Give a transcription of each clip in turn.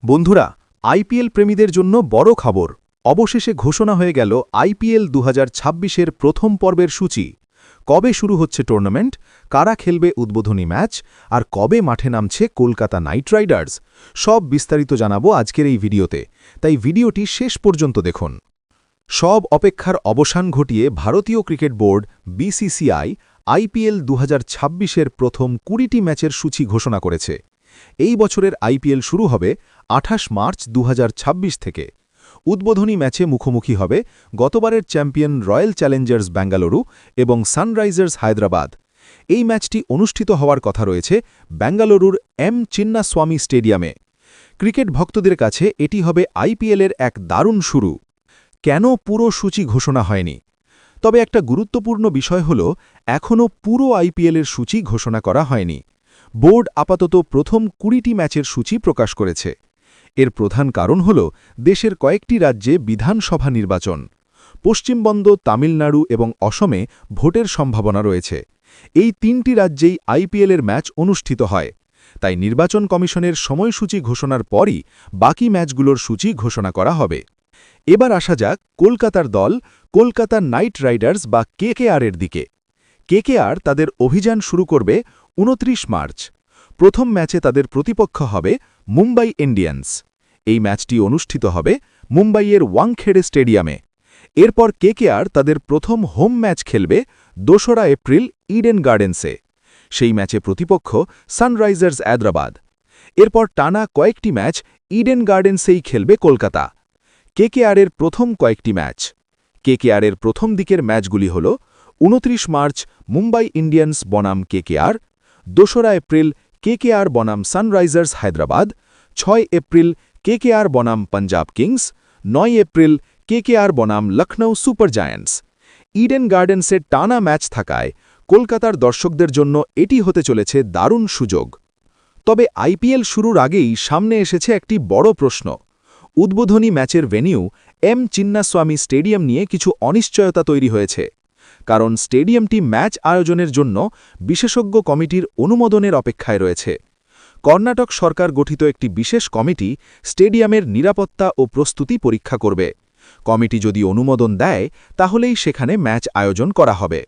বন্ধুরা, আইপিএল প্রেমীদের জন্য বড় খবর। অবশেষে ঘোষণা হয়ে গেল আইপিএল 2026-এর প্রথম পর্বের সূচি। কবে শুরু হচ্ছে টুর্নামেন্ট, কারা খেলবে উদ্বোধনী ম্যাচ, আর কবে মাঠে নামছে কলকাতা নাইট রাইডার্স, সব বিস্তারিত জানাবো আজকের এই ভিডিওতে। তাই ভিডিওটি শেষ পর্যন্ত দেখুন। সব অপেক্ষার অবসান ঘটিয়ে ভারতীয় ক্রিকেট বোর্ড বিসিসিআই আইপিএল 2026-এর প্রথম 20টি ম্যাচের সূচি ঘোষণা করেছে। এই বছরের আইপিএল শুরু হবে 28 মার্চ 2026 থেকে। উদ্বোধনী ম্যাচে মুখোমুখি হবে গতবারের চ্যাম্পিয়ন রয়্যাল চ্যালেঞ্জার্স বেঙ্গালুরু এবং সানরাইজার্স হায়দ্রাবাদ। এই ম্যাচটি অনুষ্ঠিত হওয়ার কথা রয়েছে বেঙ্গালুরুর এম চিন্নাস্বামী স্টেডিয়ামে। ক্রিকেট ভক্তদের কাছে এটি হবে আইপিএলের এক দারুণ শুরু। কেন পুরো সূচি ঘোষণা হয়নি? তবে একটা গুরুত্বপূর্ণ বিষয় হল, এখনও পুরো আইপিএলের সূচি ঘোষণা করা হয়নি। বোর্ড আপাতত প্রথম 20টি ম্যাচের সূচি প্রকাশ করেছে। এর প্রধান কারণ হল দেশের কয়েকটি রাজ্যে বিধানসভা নির্বাচন। পশ্চিমবঙ্গ, তামিলনাড়ু এবং অসমে ভোটের সম্ভাবনা রয়েছে। এই 3টি রাজ্যেই আইপিএলের ম্যাচ অনুষ্ঠিত হয়। তাই নির্বাচন কমিশনের সময়সূচি ঘোষণার পরই বাকি ম্যাচগুলোর সূচি ঘোষণা করা হবে। এবার আসা যাক কলকাতার দল কলকাতা নাইট রাইডার্স বা কেকেআরের দিকে। কেকেআর তাদের অভিযান শুরু করবে 29 মার্চ। প্রথম ম্যাচে তাদের প্রতিপক্ষ হবে মুম্বাই ইন্ডিয়ান্স। এই ম্যাচটি অনুষ্ঠিত হবে মুম্বাইয়ের ওয়াংখেড়ে স্টেডিয়ামে। এরপর কেকেআর তাদের প্রথম হোম ম্যাচ খেলবে 2রা এপ্রিল ইডেন গার্ডেন্সে। সেই ম্যাচে প্রতিপক্ষ সানরাইজার্স হায়দ্রাবাদ। এরপর টানা কয়েকটি ম্যাচ ইডেন গার্ডেন্সেই খেলবে কলকাতা। কেকেআরের প্রথম কয়েকটি ম্যাচ। কেকেআরের প্রথম দিকের ম্যাচগুলি হল 29 মার্চ মুম্বাই ইন্ডিয়ান্স বনাম কেকেআর, 2রা এপ্রিল কেকেআর বনাম সানরাইজার্স হায়দ্রাবাদ, 6 এপ্রিল কেকেআর বনাম পাঞ্জাব কিংস, 9 এপ্রিল কেকেআর বনাম লখনৌ সুপার জায়ান্টস। ইডেন গার্ডেন্সে টানা ম্যাচ থাকায় কলকাতার দর্শকদের জন্য এটি হতে চলেছে দারুণ সুযোগ। তবে আইপিএল শুরুর আগেই সামনে এসেছে একটি বড় প্রশ্ন। উদ্বোধনী ম্যাচের ভেন্যু এম চিন্নাস্বামী স্টেডিয়াম নিয়ে কিছু অনিশ্চয়তা তৈরি হয়েছে। কারণ স্টেডিয়ামটি ম্যাচ আয়োজনের জন্য বিশেষজ্ঞ কমিটির অনুমোদনের অপেক্ষায় রয়েছে। কর্ণাটক সরকার গঠিত একটি বিশেষ কমিটি স্টেডিয়ামের নিরাপত্তা ও প্রস্তুতি পরীক্ষা করবে। কমিটি যদি অনুমোদন দেয়, তাহলেই সেখানে ম্যাচ আয়োজন করা হবে।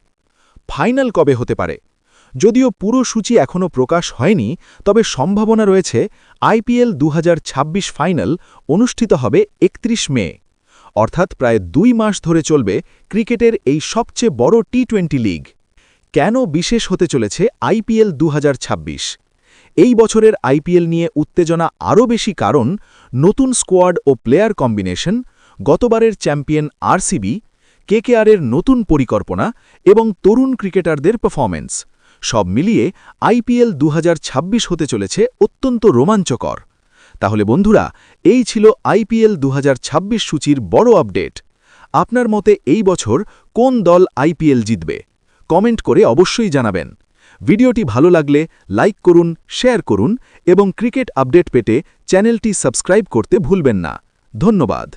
ফাইনাল কবে হতে পারে? যদিও পুরো সূচি এখনও প্রকাশ হয়নি, তবে সম্ভাবনা রয়েছে আইপিএল 2026 ফাইনাল অনুষ্ঠিত হবে 31 মে। অর্থাৎ প্রায় 2 মাস ধরে চলবে ক্রিকেটের এই সবচেয়ে বড় টি-20 লিগ। কেন বিশেষ হতে চলেছে আইপিএল 2026? এই বছরের আইপিএল নিয়ে উত্তেজনা আরও বেশি, কারণ নতুন স্কোয়াড ও প্লেয়ার কম্বিনেশন, গতবারের চ্যাম্পিয়ন আরসিবি, কেকেআরের নতুন পরিকল্পনা এবং তরুণ ক্রিকেটারদের পারফরম্যান্স, সব মিলিয়ে আইপিএল 2026 হতে চলেছে অত্যন্ত রোমাঞ্চকর। তাহলে বন্ধুরা, এই ছিল আইপিএল 2026 সূচির বড় আপডেট। আপনার মতে এই বছর কোন দল আইপিএল জিতবে? কমেন্ট করে অবশ্যই জানাবেন। ভিডিওটি ভালো লাগলে লাইক করুন, শেয়ার করুন এবং ক্রিকেট আপডেট পেতে চ্যানেলটি সাবস্ক্রাইব করতে ভুলবেন না। ধন্যবাদ।